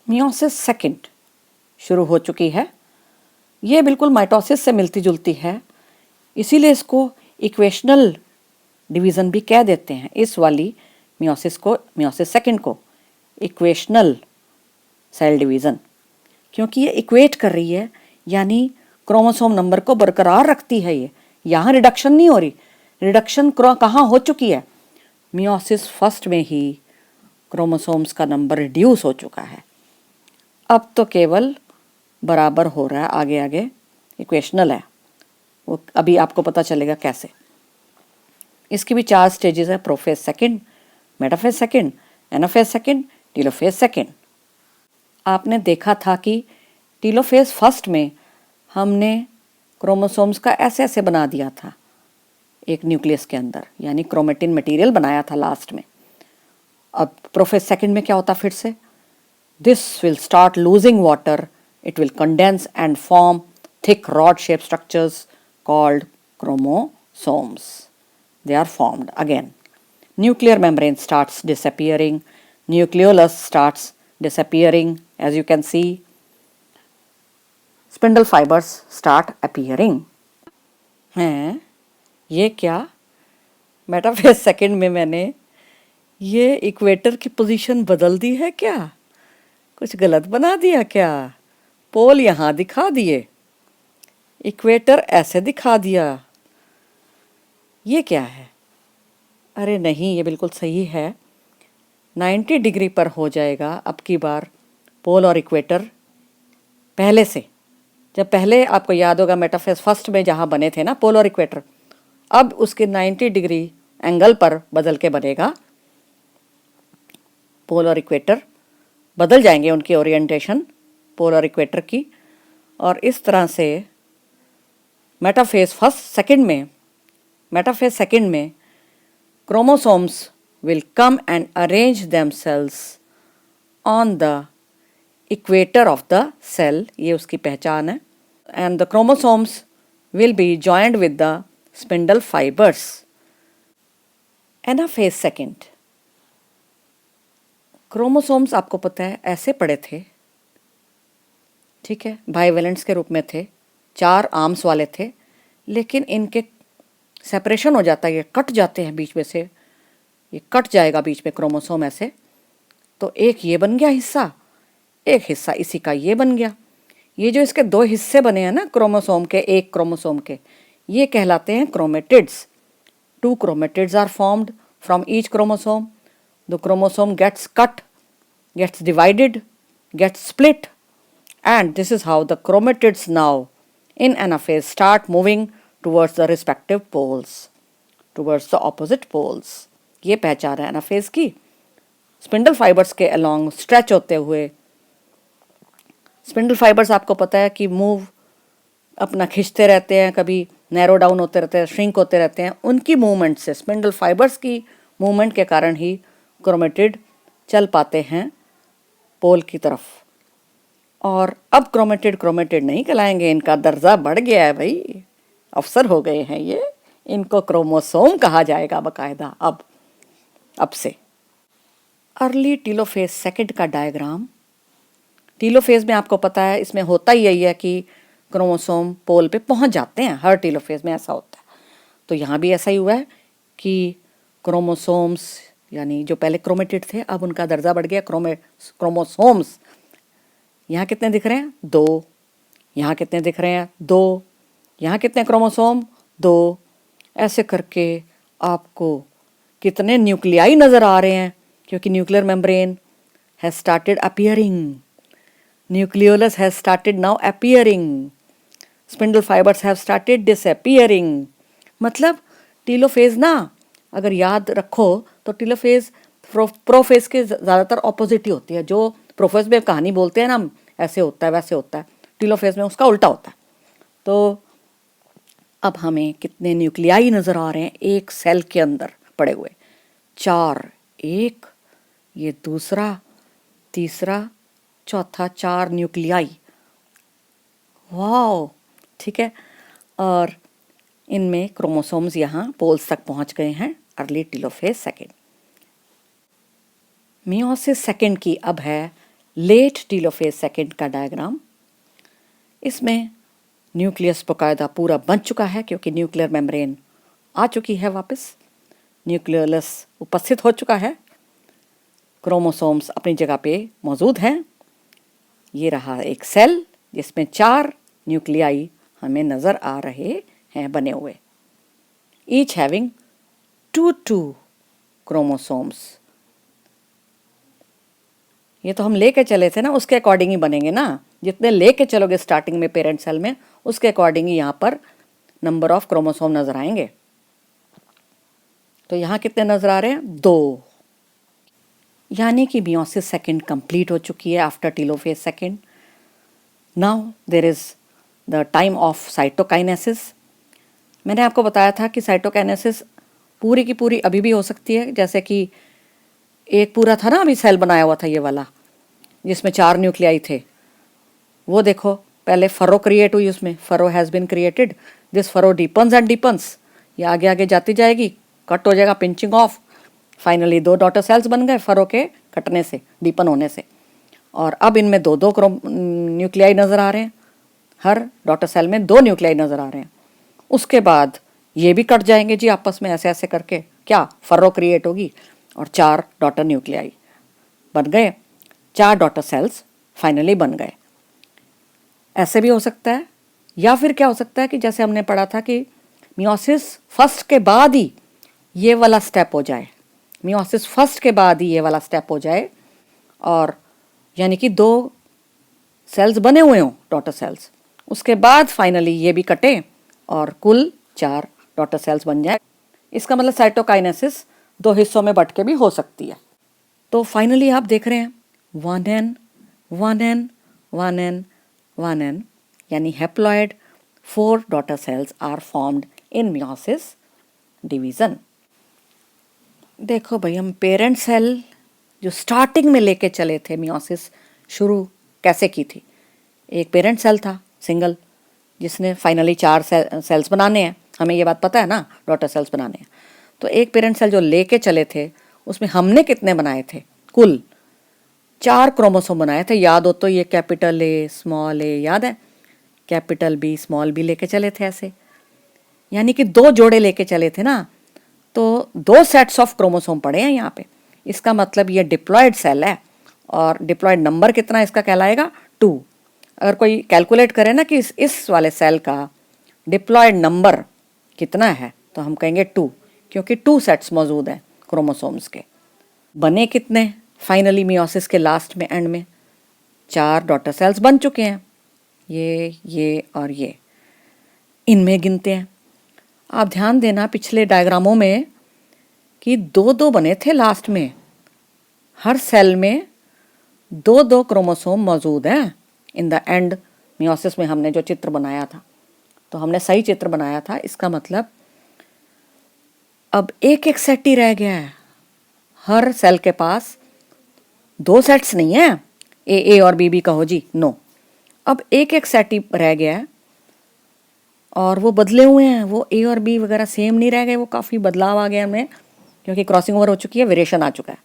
Meiosis second शुरू हो चुकी है। ये बिल्कुल माइटोसिस से मिलती जुलती है, इसीलिए इसको इक्वेशनल डिवीज़न भी कह देते हैं। इस वाली मियोसिस सेकंड को इक्वेशनल सेल डिवीज़न, क्योंकि ये इक्वेट कर रही है, यानी क्रोमोसोम नंबर को बरकरार रखती है। ये यहाँ रिडक्शन नहीं हो रही। रिडक्शन कहाँ हो चुकी है? मियोसिस फर्स्ट में ही क्रोमोसोम्स का नंबर रिड्यूस हो चुका है। अब तो केवल बराबर हो रहा है, आगे आगे इक्वेशनल है। वो अभी आपको पता चलेगा कैसे। इसकी भी 4 स्टेजेस है: prophase second, metaphase second, anaphase second, telophase second. आपने देखा था कि टीलोफेज फर्स्ट में हमने क्रोमोसोम्स का ऐसे ऐसे बना दिया था एक न्यूक्लियस के अंदर, यानी क्रोमेटिन मटेरियल बनाया था लास्ट में। अब प्रोफेज सेकंड में क्या होता फिर से? This will start losing water, it will condense and form thick rod-shaped structures called chromosomes. They are formed again. Nuclear membrane starts disappearing, nucleolus starts disappearing, as you can see. Spindle fibers start appearing. हैं, ये क्या? Metaphase second में मैंने ये equator की position बदल दी है क्या? कुछ गलत बना दिया क्या? पोल यहाँ दिखा दिए, इक्वेटर ऐसे दिखा दिया। ये क्या है? अरे नहीं, ये बिल्कुल सही है। 90 डिग्री पर हो जाएगा अब की बार पोल और इक्वेटर पहले से। जब पहले आपको याद होगा मेटाफेज फर्स्ट में जहाँ बने थे ना पोल और इक्वेटर, अब उसके 90 डिग्री एंगल पर बदल के बनेगा। पोल और इक्वेटर बदल जाएंगे, उनकी ओरिएंटेशन पोल और इक्वेटर की, और इस तरह से मेटाफेज सेकंड में chromosomes will come and arrange themselves on the equator of the cell, ये उसकी पहचान है। And the chromosomes will be joined with the spindle fibres. Anaphase second, chromosomes आपको पता है ऐसे पड़े थे, ठीक है, बाइवेलेंट्स के रूप में थे, 4 आर्म्स वाले थे, लेकिन इनके सेपरेशन हो जाता है, ये कट जाते हैं बीच में से, ये कट जाएगा बीच में क्रोमोसोम ऐसे, तो एक ये बन गया हिस्सा, एक हिस्सा इसी का ये बन गया। ये जो इसके 2 हिस्से बने हैं ना क्रोमोसोम के, एक क्रोमोसोम के, ये कहलाते हैं chromatids. 2 chromatids are formed from each chromosome. The chromosome gets cut, gets divided, gets split, and this is how the chromatids now in anaphase start moving towards the respective poles, towards the opposite poles. ये पहचान है anaphase की। Spindle fibres के along stretch होते हुए, spindle fibres आपको पता है कि मूव अपना खींचते रहते हैं, कभी नैरो डाउन होते रहते हैं, श्रिंक होते रहते हैं। उनकी मूवमेंट से, स्पिंडल फाइबर्स की मूवमेंट के कारण ही क्रोमेटिड चल पाते हैं पोल की तरफ। और अब क्रोमेटिड नहीं कहलाएंगे, इनका दर्जा बढ़ गया है भाई, अफसर हो गए हैं ये, इनको क्रोमोसोम कहा जाएगा बाकायदा अब से। अर्ली टीलोफेज सेकंड का डायग्राम। टीलोफेज में आपको पता है इसमें होता ही यही है कि क्रोमोसोम पोल पे पहुंच जाते हैं, हर टीलोफेज में ऐसा होता है। तो यहाँ भी ऐसा ही हुआ है कि क्रोमोसोम्स, यानी जो पहले क्रोमेटिड थे अब उनका दर्जा बढ़ गया क्रोमोसोम्स। यहाँ कितने दिख रहे हैं? 2। यहाँ कितने दिख रहे हैं? 2। यहाँ कितने क्रोमोसोम? 2। ऐसे करके आपको कितने न्यूक्लियाई नज़र आ रहे हैं, क्योंकि nuclear membrane has started appearing, nucleolus has started now appearing, spindle fibres have started disappearing. मतलब टीलोफेज ना, अगर याद रखो तो टीलोफेज प्रोफेज के ज़्यादातर ऑपोजिट ही होती है। जो प्रोफेज में कहानी बोलते हैं ना, ऐसे होता है वैसे होता है, टीलोफेज में उसका उल्टा होता है। तो अब हमें कितने न्यूक्लियाई नज़र आ रहे हैं एक सेल के अंदर पड़े हुए? 4, एक, ये दूसरा, तीसरा, चौथा, 4 न्यूक्लियाई। वाओ, ठीक है। और इनमें क्रोमोसोम्स यहाँ पोल्स तक पहुँच गए हैं early telophase second. Meiosis second की अब है लेट टीलोफेज सेकेंड का डायग्राम। इसमें न्यूक्लियस बकायदा पूरा बन चुका है क्योंकि न्यूक्लियर मेम्ब्रेन आ चुकी है वापस, न्यूक्लियोलस उपस्थित हो चुका है, क्रोमोसोम्स अपनी जगह पे मौजूद हैं। ये रहा एक सेल जिसमें 4 न्यूक्लियाई हमें नज़र आ रहे हैं बने हुए, ईच हैविंग 2 क्रोमोसोम्स। ये तो हम लेके चले थे ना, उसके अकॉर्डिंग ही बनेंगे ना, जितने लेके चलोगे स्टार्टिंग में पेरेंट सेल में उसके अकॉर्डिंग ही यहाँ पर नंबर ऑफ क्रोमोसोम नजर आएंगे। तो यहाँ कितने नजर आ रहे हैं? 2। यानी कि मियोसिस सेकेंड कंप्लीट हो चुकी है after telophase second. Now there is the time of cytokinesis. मैंने आपको बताया था कि साइटोकाइनेसिस पूरी की पूरी अभी भी हो सकती है, जैसे कि एक पूरा था ना अभी सेल बनाया हुआ था ये वाला जिसमें 4 न्यूक्लियाई थे, वो देखो पहले फरो क्रिएट हुई, उसमें furrow has been created, this furrow deepens and deepens, ये आगे आगे जाती जाएगी, कट हो जाएगा, pinching off, finally 2 daughter cells बन गए फरो के कटने से, डीपन होने से। और अब इनमें 2 न्यूक्लियाई नज़र आ रहे हैं, हर डॉटर सेल में 2 न्यूक्लियाई नज़र आ रहे हैं। उसके बाद ये भी कट जाएंगे जी आपस में, ऐसे ऐसे करके क्या फरो क्रिएट होगी और 4 डॉटर न्यूक्लियाई बन गए, 4 डॉटर सेल्स फाइनली बन गए। ऐसे भी हो सकता है, या फिर क्या हो सकता है कि जैसे हमने पढ़ा था कि मियोसिस फर्स्ट के बाद ही ये वाला स्टेप हो जाए, मियोसिस फर्स्ट के बाद ही ये वाला स्टेप हो जाए, और यानी कि 2 सेल्स बने हुए हों डॉटर सेल्स, उसके बाद फाइनली ये भी कटे और कुल 4 डॉटर सेल्स बन जाए। इसका मतलब साइटोकाइनेसिस 2 हिस्सों में बट के भी हो सकती है। तो फाइनली आप देख रहे हैं 1n 1n 1n 1n, यानी haploid 4 daughter cells are formed in meiosis division. देखो भाई, हम पेरेंट सेल जो स्टार्टिंग में लेके चले थे, मियोसिस शुरू कैसे की थी, एक पेरेंट सेल था सिंगल जिसने फाइनली 4 सेल्स बनाने हैं, हमें ये बात पता है ना, डॉटर सेल्स बनाने हैं। तो एक पेरेंट सेल जो लेके चले थे उसमें हमने कितने बनाए थे? कुल 4 क्रोमोसोम बनाए थे, याद हो तो, ये कैपिटल ए स्मॉल ए याद है, कैपिटल बी स्मॉल बी लेके चले थे ऐसे, यानी कि 2 जोड़े लेके चले थे ना, तो 2 सेट्स ऑफ क्रोमोसोम पड़े हैं यहाँ पे। इसका मतलब ये डिप्लॉयड सेल है, और डिप्लॉयड नंबर कितना इसका कहलाएगा? 2। अगर कोई कैलकुलेट करे ना कि इस वाले सेल का डिप्लॉयड नंबर कितना है, तो हम कहेंगे 2, क्योंकि 2 सेट्स मौजूद हैं क्रोमोसोम्स के। बने कितने फाइनली मियोसिस के लास्ट में, एंड में? 4 डॉटर सेल्स बन चुके हैं, ये और ये, इनमें गिनते हैं। आप ध्यान देना पिछले डायग्रामों में कि 2-2 बने थे लास्ट में, हर सेल में 2-2 क्रोमोसोम मौजूद हैं इन द एंड। मियोसिस में हमने जो चित्र बनाया था, तो हमने सही चित्र बनाया था, इसका मतलब अब एक सेट ही रह गया है, हर सेल के पास 2 सेट्स नहीं है, ए और बी कहो जी, नो, अब एक सेट ही रह गया है, और वो बदले हुए हैं, वो ए और बी वगैरह सेम नहीं रह गए, वो काफ़ी बदलाव आ गया हमें, क्योंकि क्रॉसिंग ओवर हो चुकी है, वेरिएशन आ चुका है,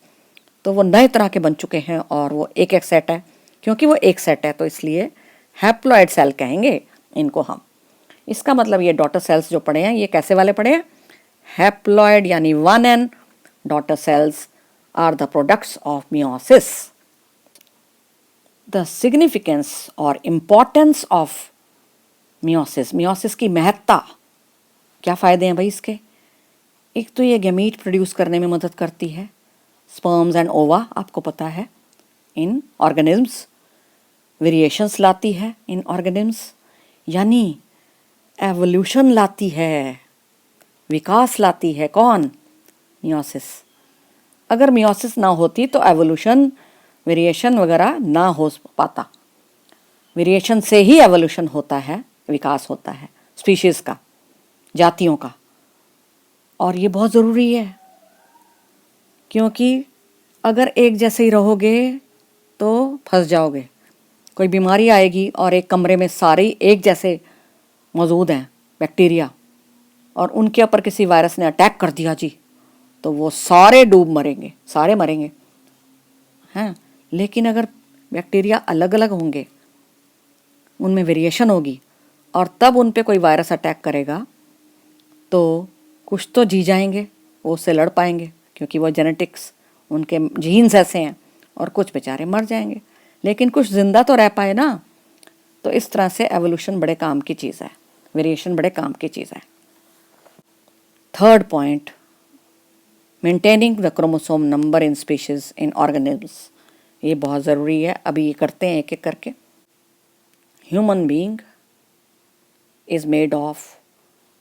तो वो नए तरह के बन चुके हैं, और वो एक सेट है, क्योंकि वो एक सेट है तो इसलिए हैप्लॉइड सेल कहेंगे इनको हम। इसका मतलब ये डॉटर सेल्स जो पड़े हैं, ये कैसे वाले पड़े हैं? हैप्लॉइड, यानी 1n daughter cells are the products of meiosis. The significance और इम्पॉर्टेंस ऑफ मियोसिस, मियोसिस की महत्ता, क्या फ़ायदे हैं भाई इसके? एक तो ये गैमीट प्रोड्यूस करने में मदद करती है, स्पर्म्स एंड ओवा आपको पता है, इन ऑर्गेनिज्म्स, वेरिएशंस लाती है इन ऑर्गेनिज्म्स, यानी एवोल्यूशन लाती है, विकास लाती है। कौन? मियोसिस। अगर मियोसिस ना होती तो एवोल्यूशन, वेरिएशन वगैरह ना हो पाता, वेरिएशन से ही एवोल्यूशन होता है, विकास होता है स्पीशीज़ का, जातियों का, और ये बहुत ज़रूरी है, क्योंकि अगर एक जैसे ही रहोगे तो फंस जाओगे, कोई बीमारी आएगी और एक कमरे में सारे एक जैसे मौजूद हैं बैक्टीरिया, और उनके ऊपर किसी वायरस ने अटैक कर दिया जी, तो वो सारे डूब मरेंगे, सारे मरेंगे हैं। लेकिन अगर बैक्टीरिया अलग अलग होंगे, उनमें वेरिएशन होगी, और तब उन पे कोई वायरस अटैक करेगा तो कुछ तो जी जाएंगे, वो उससे लड़ पाएंगे क्योंकि वो जेनेटिक्स, उनके जीन्स ऐसे हैं, और कुछ बेचारे मर जाएंगे, लेकिन कुछ जिंदा तो रह पाए ना। तो इस तरह से एवोल्यूशन बड़े काम की चीज़ है, वेरिएशन बड़े काम की चीज़ है। Third point, maintaining the chromosome number in species in organisms, ये बहुत ज़रूरी है। अभी ये करते हैं एक एक करके। Human being is made of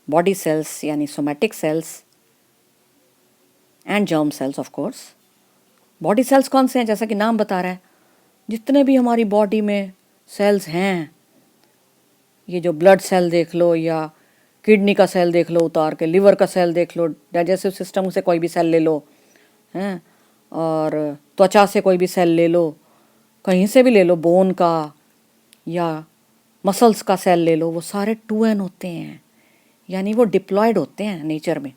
body cells यानी somatic cells and germ cells of course. Body cells कौन से हैं? जैसा कि नाम बता रहा है, जितने भी हमारी बॉडी में सेल्स हैं, ये जो ब्लड सेल देख लो या किडनी का सेल देख लो उतार के, लिवर का सेल देख लो, डाइजेस्टिव सिस्टम से कोई भी सेल ले लो, हैं, और त्वचा से कोई भी सेल ले लो, कहीं से भी ले लो, बोन का या मसल्स का सेल ले लो, वो सारे 2n होते हैं, यानी वो डिप्लॉयड होते हैं नेचर में।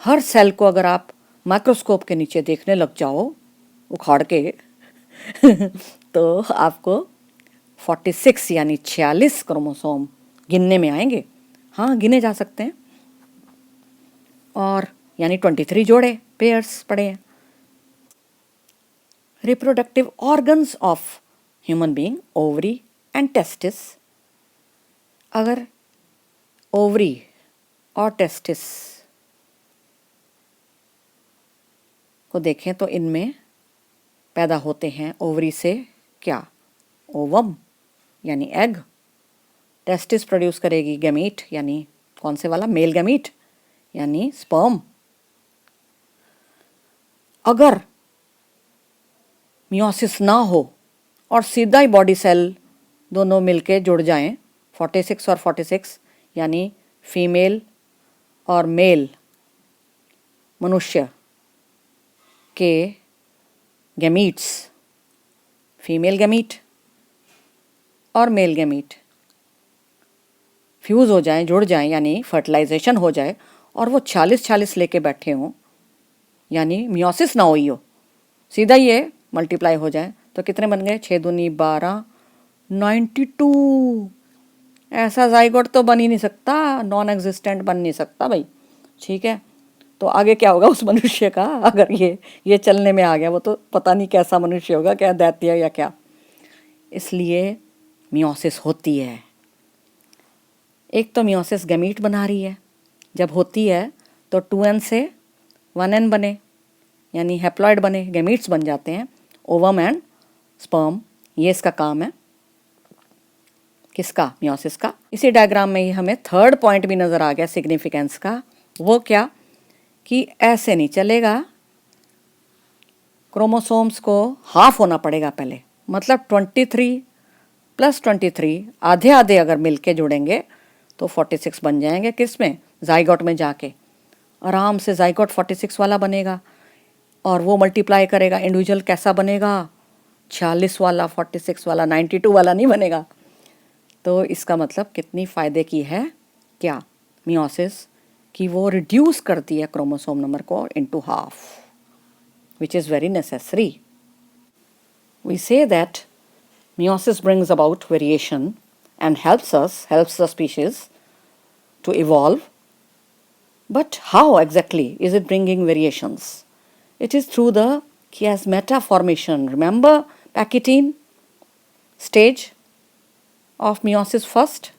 हर सेल को अगर आप माइक्रोस्कोप के नीचे देखने लग जाओ उखाड़ के तो आपको 46 यानी 46 क्रोमोसोम गिनने में आएंगे। हाँ, गिने जा सकते हैं। और यानी 23 जोड़े, पेयर्स पड़े हैं। Reproductive organs of human being, ovary and testis. अगर ओवरी और टेस्टिस को देखें तो इनमें पैदा होते हैं ओवरी से क्या? ओवम यानी एग। टेस्टिस प्रोड्यूस करेगी गैमीट, यानी कौन से वाला? मेल गैमीट यानी स्पर्म। अगर मियोसिस ना हो और सीधा ही बॉडी सेल दोनों मिलके जुड़ जाएं, 46 और 46 यानी फीमेल और मेल मनुष्य के गैमीट्स, फीमेल गैमीट और मेल गैमीट फ्यूज़ हो जाएं, जुड़ जाएं, यानी फर्टिलाइजेशन हो जाए, और वो 46 लेके बैठे हों, यानी मियोसिस ना हुई हो, सीधा ये मल्टीप्लाई हो जाए, तो कितने बन गए? 6 दूनी 12, 92। ऐसा जाइगोट तो बन ही नहीं सकता, नॉन एग्जिस्टेंट बन नहीं सकता भाई। ठीक है, तो आगे क्या होगा उस मनुष्य का? अगर ये चलने में आ गया, वो तो पता नहीं कैसा मनुष्य होगा, क्या दैत्य या क्या। इसलिए मियोसिस होती है। एक तो मियोसिस गैमीट बना रही है, जब होती है तो 2n से 1n बने, यानी हैप्लॉइड बने, गैमीट्स बन जाते हैं, ओवम एंड स्पर्म। ये इसका काम है, किसका? मियोसिस का। इसी डायग्राम में ही हमें थर्ड पॉइंट भी नज़र आ गया सिग्निफिकेंस का। वो क्या? कि ऐसे नहीं चलेगा, क्रोमोसोम्स को हाफ होना पड़ेगा पहले, मतलब 23 + 23 आधे आधे अगर मिलके जुड़ेंगे तो 46 बन जाएंगे। किस में? जाइगोट में जाके आराम से जाइगोट 46 वाला बनेगा, और वो मल्टीप्लाई करेगा। इंडिविजुअल कैसा बनेगा? 46 वाला, 46 वाला, 92 वाला नहीं बनेगा। तो इसका मतलब कितनी फ़ायदे की है क्या मियोसिस, कि वो रिड्यूस करती है क्रोमोसोम नंबर को into half, which is very necessary. We say that meiosis brings about variation and helps the species to evolve. But how exactly is it bringing variations? It is through the chiasmata formation. Remember Pachytene stage of meiosis first?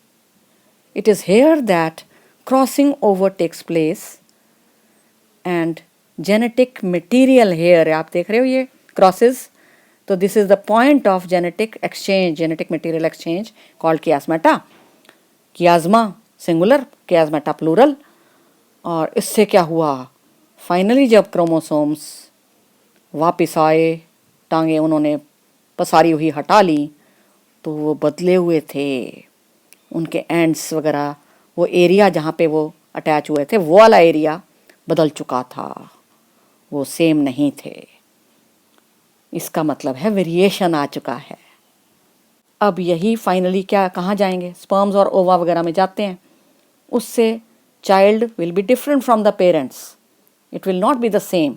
It is here that crossing over takes place and genetic material here, आप देख रहे हो ये crosses, तो this is the point of genetic exchange, genetic material exchange called chiasmata. chiasma singular, chiasmata plural. और इससे क्या हुआ? फाइनली जब क्रोमोसोम्स वापस आए, टांगे उन्होंने पसारी हुई हटा ली, तो वो बदले हुए थे, उनके एंड्स वगैरह, वो एरिया जहाँ पे वो अटैच हुए थे वो वाला एरिया बदल चुका था, वो सेम नहीं थे। इसका मतलब है वेरिएशन आ चुका है। अब यही फाइनली क्या, कहाँ जाएंगे? स्पर्म्स और ओवा वगैरह में जाते हैं। उससे child will be different from the parents, it will not be the same.